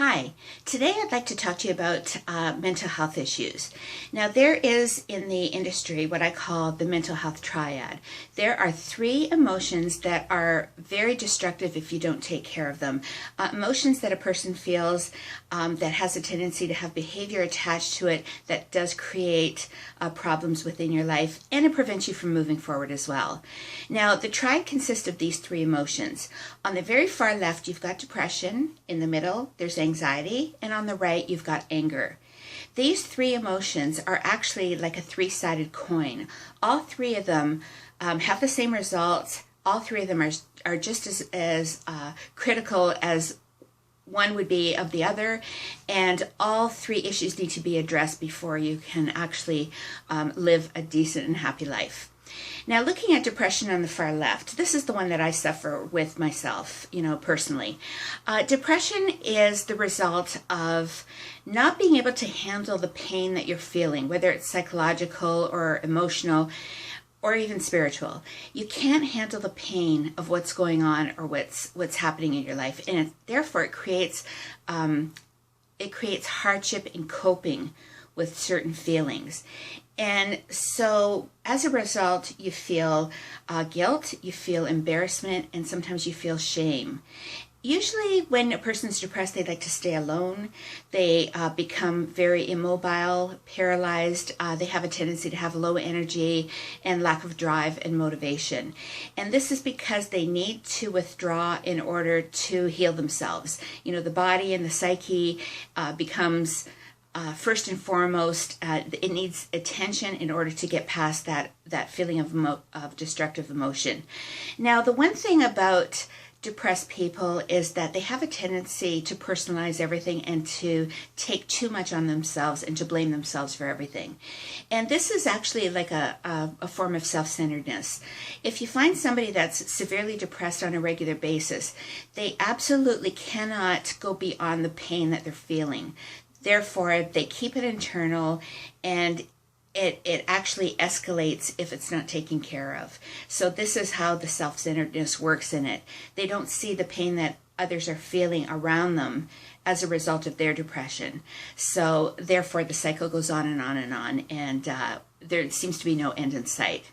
Hi, today I'd like to talk to you about mental health issues. Now there is in the industry what I call the mental health triad. There are three emotions that are very destructive if you don't take care of them. Emotions that a person feels that has a tendency to have behavior attached to it that does create problems within your life, and it prevents you from moving forward as well. Now the triad consists of these three emotions. On the very far left you've got depression, in the middle there's anxiety, and on the right you've got anger. These three emotions are actually like a three-sided coin. All three of them have the same results. All three of them are just as critical as one would be of the other, and all three issues need to be addressed before you can actually live a decent and happy life. Now, looking at depression on the far left, this is the one that I suffer with myself, personally. Depression is the result of not being able to handle the pain that you're feeling, whether it's psychological or emotional or even spiritual. You can't handle the pain of what's going on or what's happening in your life, and therefore it creates hardship in coping with certain feelings. And so as a result, you feel guilt, you feel embarrassment, and sometimes you feel shame. Usually when a person's depressed, they like to stay alone. They become very immobile, paralyzed. They have a tendency to have low energy and lack of drive and motivation. And this is because they need to withdraw in order to heal themselves. The body and the psyche becomes first and foremost, it needs attention in order to get past that feeling of destructive emotion. Now, the one thing about depressed people is that they have a tendency to personalize everything and to take too much on themselves and to blame themselves for everything. And this is actually like a form of self-centeredness. If you find somebody that's severely depressed on a regular basis, they absolutely cannot go beyond the pain that they're feeling. Therefore, they keep it internal, and it actually escalates if it's not taken care of. So this is how the self-centeredness works in it. They don't see the pain that others are feeling around them as a result of their depression. So therefore, the cycle goes on and on and on, and there seems to be no end in sight.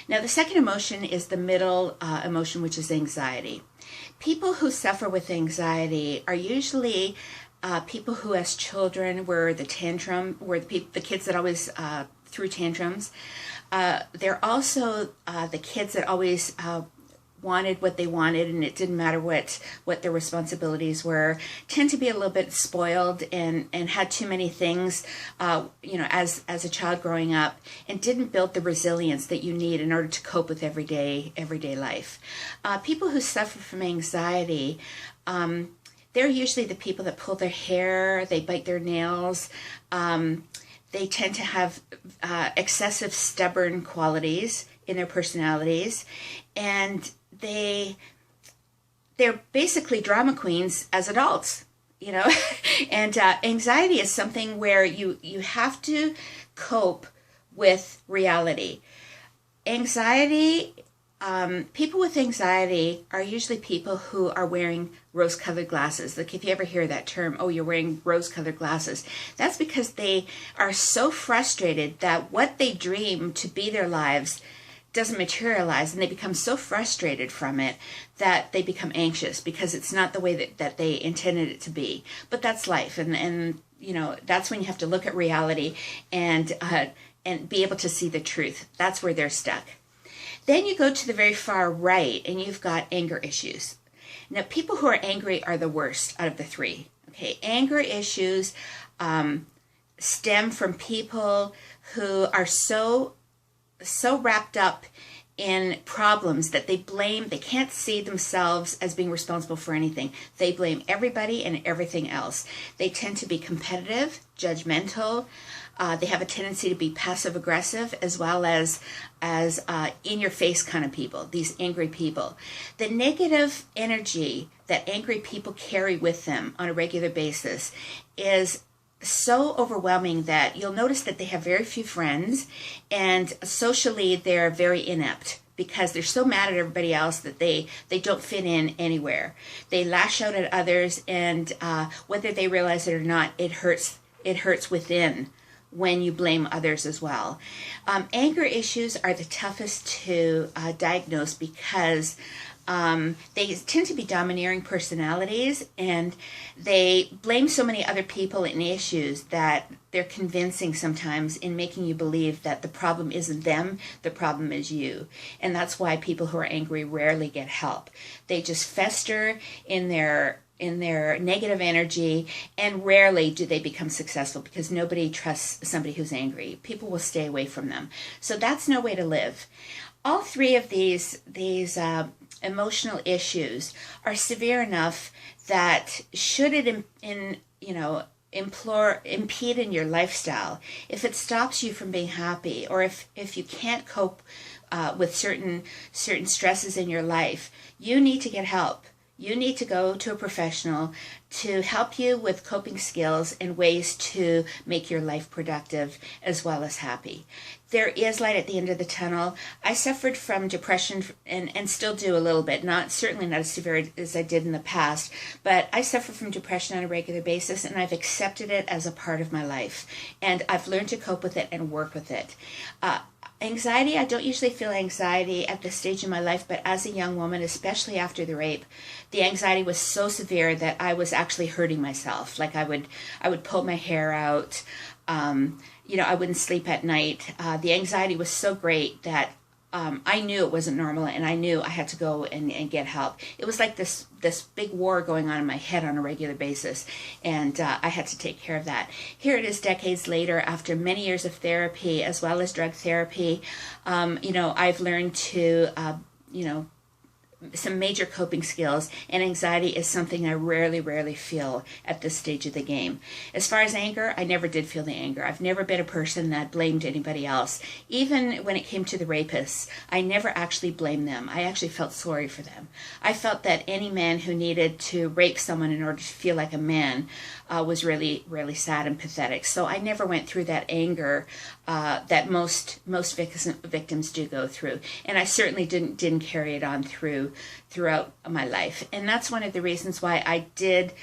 Now, the second emotion is the middle emotion, which is anxiety. People who suffer with anxiety are usually people who as children were the kids that always threw tantrums. They're also the kids that always wanted what they wanted, and it didn't matter what their responsibilities were. Tend to be a little bit spoiled and had too many things, as a child growing up, and didn't build the resilience that you need in order to cope with everyday life. People who suffer from anxiety, they're usually the people that pull their hair, they bite their nails, they tend to have excessive stubborn qualities in their personalities, and they're basically drama queens as adults, and anxiety is something where you have to cope with reality. People with anxiety are usually people who are wearing rose-colored glasses. Like if you ever hear that term, oh, you're wearing rose-colored glasses, that's because they are so frustrated that what they dream to be their lives doesn't materialize, and they become so frustrated from it that they become anxious because it's not the way that they intended it to be. But that's life, and that's when you have to look at reality and be able to see the truth. That's where they're stuck. Then you go to the very far right, and you've got anger issues. Now, people who are angry are the worst out of the three. Okay, anger issues stem from people who are so wrapped up in problems that they can't see themselves as being responsible for anything. They blame everybody and everything else. They tend to be competitive, judgmental. They have a tendency to be passive-aggressive as well as in-your-face kind of people, these angry people. The negative energy that angry people carry with them on a regular basis is so overwhelming that you'll notice that they have very few friends, and socially they're very inept. because they're so mad at everybody else that they don't fit in anywhere. They lash out at others, and whether they realize it or not, it hurts within when you blame others as well. Anger issues are the toughest to diagnose because they tend to be domineering personalities, and they blame so many other people and issues that they're convincing sometimes in making you believe that the problem isn't them, the problem is you. And that's why people who are angry rarely get help. They just fester in their negative energy, and rarely do they become successful because nobody trusts somebody who's angry. People will stay away from them. So that's no way to live. All three of these emotional issues are severe enough that should it impede in your lifestyle, if it stops you from being happy, or if you can't cope with certain stresses in your life, you need to get help. You need to go to a professional to help you with coping skills and ways to make your life productive as well as happy. There is light at the end of the tunnel. I suffered from depression and still do a little bit, certainly not as severe as I did in the past, but I suffer from depression on a regular basis, and I've accepted it as a part of my life. And I've learned to cope with it and work with it. Anxiety, I don't usually feel anxiety at this stage in my life, but as a young woman, especially after the rape, the anxiety was so severe that I was actually hurting myself. Like I would pull my hair out. I wouldn't sleep at night. The anxiety was so great that I knew it wasn't normal, and I knew I had to go and get help. It was like this big war going on in my head on a regular basis, and I had to take care of that. Here it is decades later, after many years of therapy as well as drug therapy. I've learned to, some major coping skills, and anxiety is something I rarely feel at this stage of the game. As far as anger, I never did feel the anger. I've never been a person that blamed anybody else. Even when it came to the rapists, I never actually blamed them. I actually felt sorry for them. I felt that any man who needed to rape someone in order to feel like a man was really sad and pathetic. So I never went through that anger that most victims do go through, and I certainly didn't carry it on throughout my life. And that's one of the reasons why I did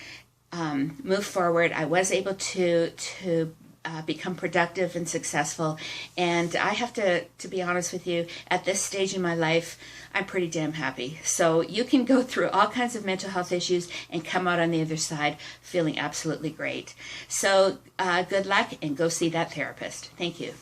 move forward. I was able to become productive and successful, and I have to be honest with you, at this stage in my life, I'm pretty damn happy. So you can go through all kinds of mental health issues and come out on the other side feeling absolutely great. So good luck, and go see that therapist. Thank you.